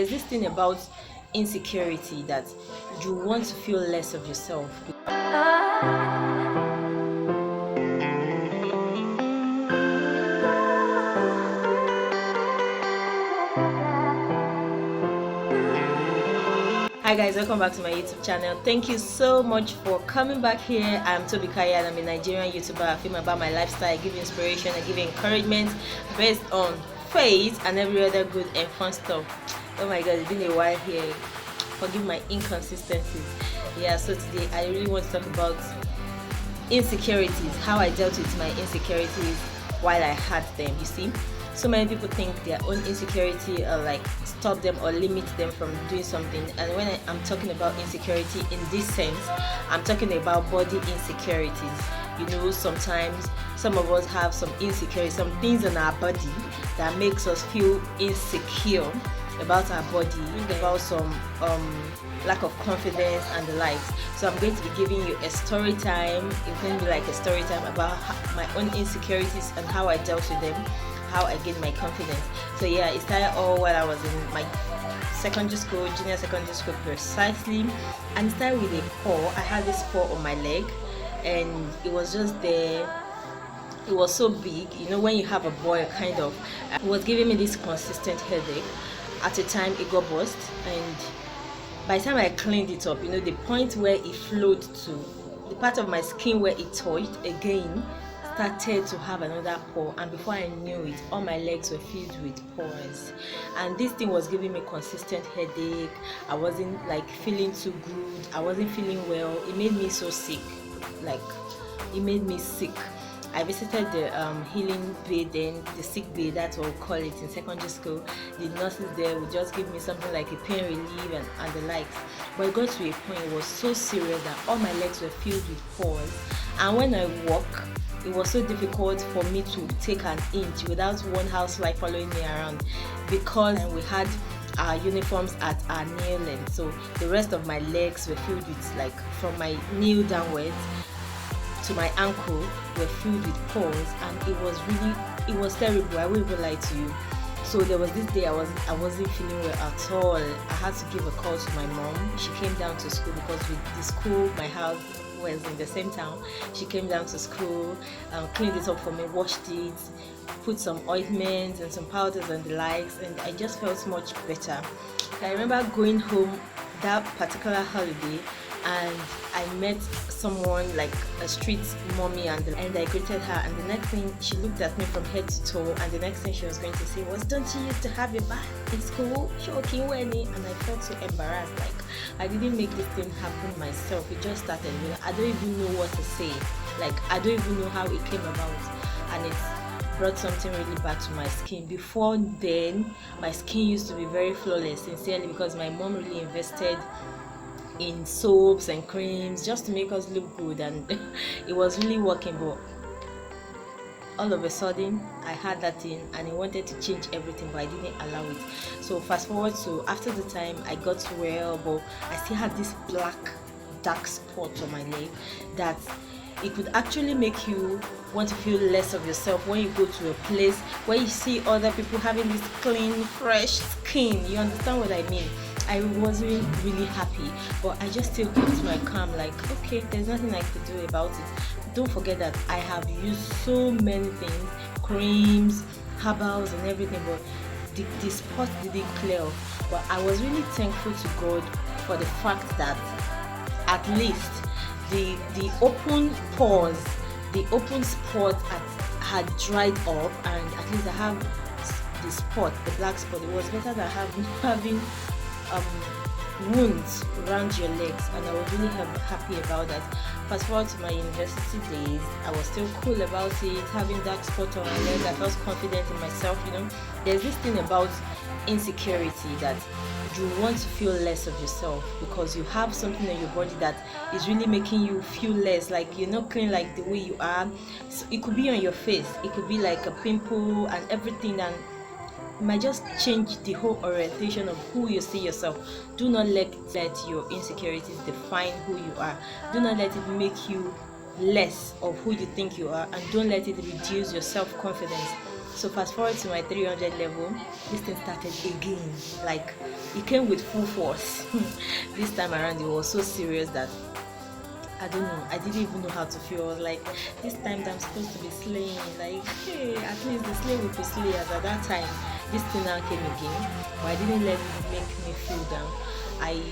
There's this thing about insecurity that you want to feel less of yourself. Hi guys, welcome back to my YouTube channel. Thank you so much for coming back here. I'm Toby Kaya and I'm a Nigerian YouTuber. I film about my lifestyle, I give inspiration, I give encouragement based on faith and every other good and fun stuff. Oh my god, it's been a while here. Forgive my inconsistencies. Yeah, so today I really want to talk about insecurities, how I dealt with my insecurities while I had them. You see, so many people think their own insecurity like stop them or limit them from doing something, and when I'm talking about insecurity in this sense, I'm talking about body insecurities. You know, sometimes some of us have some insecurity, some things in our body that makes us feel insecure about our body, about some lack of confidence and the likes. So I'm going to be giving you a story time. It's going to be like a story time about my own insecurities and how I dealt with them, how I gained my confidence. So yeah, it started all while I was in my secondary school, junior secondary school precisely, and it started with a paw. I had this paw on my leg and it was just there. It was so big, you know, when you have a boy, kind of. It was giving me this consistent headache. At a time it got burst, and by the time I cleaned it up, you know, the point where it flowed to, the part of my skin where it touched again started to have another pore, and before I knew it, all my legs were filled with pores, and this thing was giving me consistent headache. I wasn't like feeling too good, I wasn't feeling well. It made me so sick, like it made me sick. I visited the healing bay then, the sick bay, that's what we call it in secondary school. The nurses there would just give me something like a pain relief and the likes. But it got to a point, it was so serious that all my legs were filled with pores. And when I walk, it was so difficult for me to take an inch without one housefly following me around, because we had our uniforms at our nail length. So the rest of my legs were filled with, like, from my knee downwards to my ankle were filled with pores, and it was terrible. I won't even lie to you. So there was this day I wasn't feeling well at all. I had to give a call to my mom. She came down to school because with the school, my house was in the same town. She came down to school, cleaned it up for me, washed it, put some ointments and some powders and the likes, and I just felt much better. I remember going home that particular holiday, and I met someone, like a street mommy, and I greeted her, and the next thing she looked at me from head to toe, and the next thing she was going to say was, "Don't you used to have your bath in school? Shocking, when?" And I felt so embarrassed, like I didn't make this thing happen myself. It just started. I don't even know what to say. Like I don't even know how it came about, and it's brought something really bad to my skin. Before then, my skin used to be very flawless, sincerely, because my mom really invested in soaps and creams just to make us look good, and it was really working. But all of a sudden I had that thing and I wanted to change everything, but I didn't allow it. So fast forward to after the time I got well, but I still had this black dark spot on my leg that it could actually make you want to feel less of yourself when you go to a place where you see other people having this clean, fresh skin. You understand what I mean? I wasn't really happy, but I just still kept my calm, like, okay, there's nothing I could do about it. Don't forget that I have used so many things, creams, herbals and everything, but the spot didn't clear up. But I was really thankful to God for the fact that at least the open pores, the open spot had dried up, and at least I have the spot, the black spot. It was better than having wounds around your legs, and I was really happy about that. Fast forward to my university days, I was still cool about it, having dark spot on my leg. I felt confident in myself. You know, there's this thing about insecurity that you want to feel less of yourself because you have something in your body that is really making you feel less, like you're not clean like the way you are. So it could be on your face, it could be like a pimple and everything, and it might just change the whole orientation of who you see yourself. Do not let your insecurities define who you are. Do not let it make you less of who you think you are, and don't let it reduce your self-confidence. So fast forward to my 300 level, this thing started again. Like it came with full force. This time around it was so serious that I don't know, I didn't even know how to feel. I was like, this time that I'm supposed to be slaying, like, hey, at least the slay will be slayers. At that time, this thing now came again, but I didn't let it make me feel down. I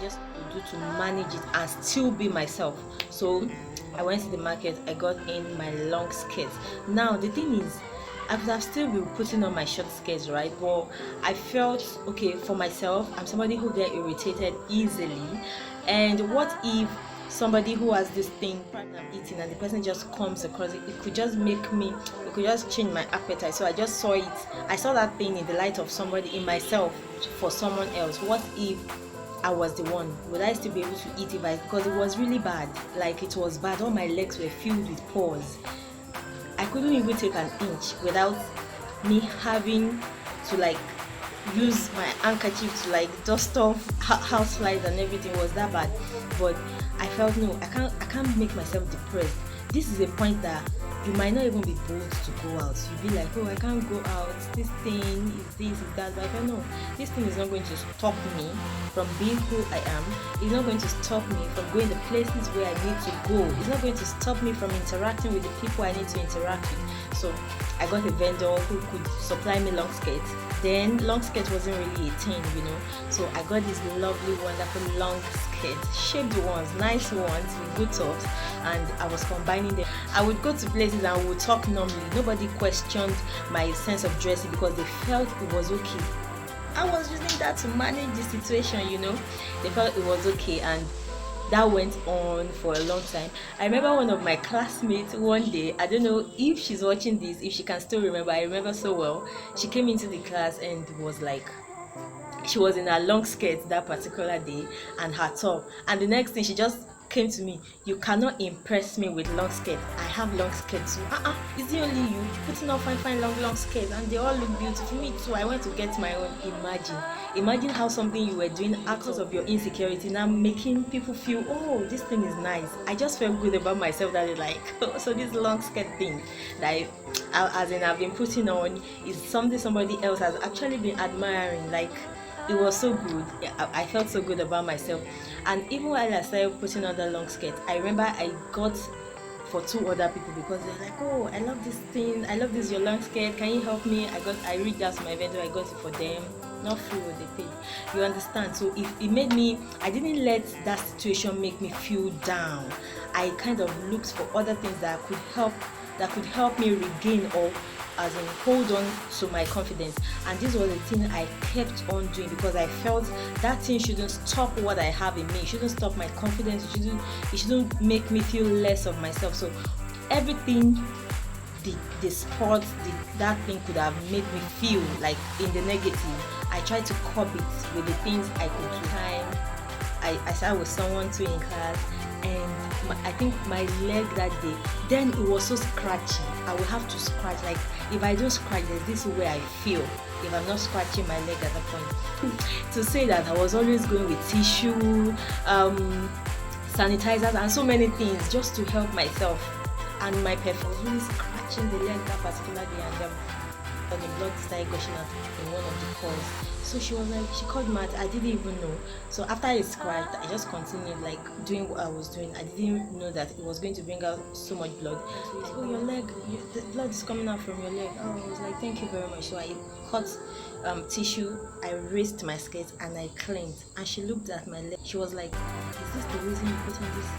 just do to manage it and still be myself. So I went to the market, I got in my long skirt. Now the thing is, I could have still been putting on my short skirts, right? But I felt okay for myself. I'm somebody who get irritated easily, and what if somebody who has this thing I'm eating and the person just comes across it? It could just make me, it could just change my appetite. So I just saw it, I saw that thing in the light of somebody, in myself, for someone else. What if I was the one? Would I still be able to eat it? Because it was really bad. Like, it was bad. All my legs were filled with pores. I couldn't even take an inch without me having to like use my handkerchief to like dust off house flies and everything. It was that bad. But I felt, no, I can't make myself depressed. This is a point that you might not even be bold to go out. You'll be like, oh, I can't go out, this thing is this, is that. But I don't know, this thing is not going to stop me from being who I am. It's not going to stop me from going the places where I need to go. It's not going to stop me from interacting with the people I need to interact with. So I got a vendor who could supply me long skirts. Then long skirt wasn't really a thing, you know. So I got these lovely, wonderful long skirts, shaped ones, nice ones with good tops, and I was combining them. I would go to places and we would talk normally. Nobody questioned my sense of dressing because they felt it was okay. I was using that to manage the situation, you know. They felt it was okay, and that went on for a long time. I remember one of my classmates one day, I don't know if she's watching this, if she can still remember, I remember so well. She came into the class and was like, she was in her long skirt that particular day and her top, and the next thing she just came to me, you cannot impress me with long skirt. I have long skirts too. Is it only you putting on fine long skirts and they all look beautiful? Me too, I went to get my own. Imagine how something you were doing out of your insecurity now making people feel, oh, this thing is nice. I just felt good about myself that it's like, oh, so this long skirt thing that I've been putting on is something somebody else has actually been admiring. Like, it was so good. I felt so good about myself. And even while I started putting on the long skirt, I remember I got for 2 other people because they're like, oh, I love this thing, I love this your long skirt, can you help me? I reached out to my vendor, I got it for them, not free, what they paid, you understand? So it made me, I didn't let that situation make me feel down. I kind of looked for other things that could help me regain, or as in hold on to my confidence. And this was the thing I kept on doing because I felt that thing shouldn't stop what I have in me. It shouldn't stop my confidence. It shouldn't make me feel less of myself. So everything the sport, that thing could have made me feel like in the negative, I tried to curb it with the things I could do. I sat with someone too in class, and I think my leg that day, then it was so scratchy. I will have to scratch. Like, if I don't scratch, there's this way I feel if I'm not scratching my leg at that point. To say that, I was always going with tissue, sanitizers, and so many things just to help myself. And my perfume was really scratching the leg that particular day, and the blood started gushing out in one of the pores. So she was like, she called mad. I didn't even know. So after I scratched, I just continued like doing what I was doing. I didn't know that it was going to bring out so much blood. Like, oh, your leg, the blood is coming out from your leg. Oh, I was like, thank you very much. So I cut tissue, I raised my skirt, and I cleaned. And she looked at my leg. She was like, is this the reason you put on this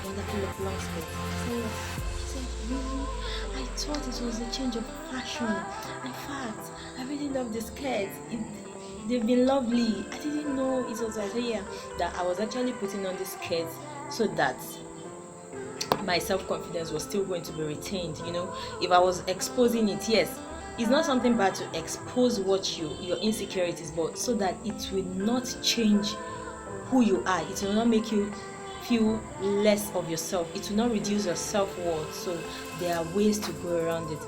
wonderful long skirt? I said, yes. She said, really? I thought it was a change of fashion. In fact, I really love the skirts. They've been lovely. I didn't know it was like, yeah, that I was actually putting on this skirt so that my self-confidence was still going to be retained. You know, if I was exposing it, yes, it's not something bad to expose what your insecurities, but so that it will not change who you are. It will not make you feel less of yourself. It will not reduce your self-worth. So there are ways to go around it.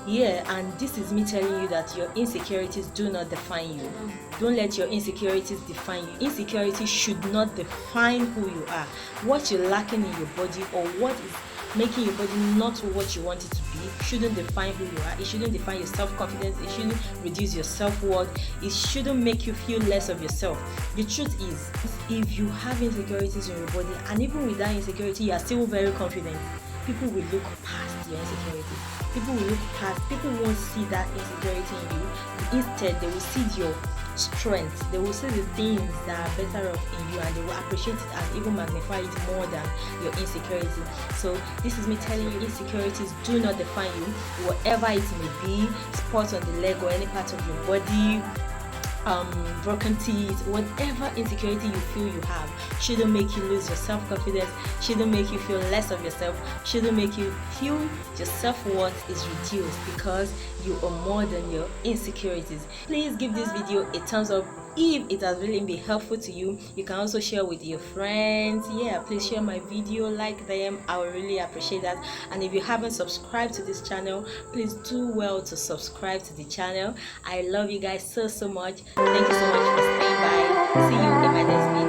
Yeah, and this is me telling you that your insecurities do not define you. Don't let your insecurities define you. Insecurity should not define who you are. What you're lacking in your body, or making your body not what you want it to be shouldn't define who you are. It shouldn't define your self-confidence. It shouldn't reduce your self-worth. It shouldn't make you feel less of yourself. The truth is, if you have insecurities in your body, and even with that insecurity you are still very confident, people will look past your insecurity. People won't see that insecurity in you. Instead, they will see your strength. They will see the things that are better off in you, and they will appreciate it and even magnify it more than your insecurity. So this is me telling you, insecurities do not define you. Whatever it may be, spots on the leg or any part of your body, broken teeth, whatever insecurity you feel you have, shouldn't make you lose your self-confidence, shouldn't make you feel less of yourself, shouldn't make you feel your self-worth is reduced because you are more than your insecurities. Please give this video a thumbs up if it has really been helpful to you. You can also share with your friends. Yeah, please share my video, like them. I would really appreciate that. And if you haven't subscribed to this channel, please do well to subscribe to the channel. I love you guys so much. Thank you so much for staying by. See you in my next video.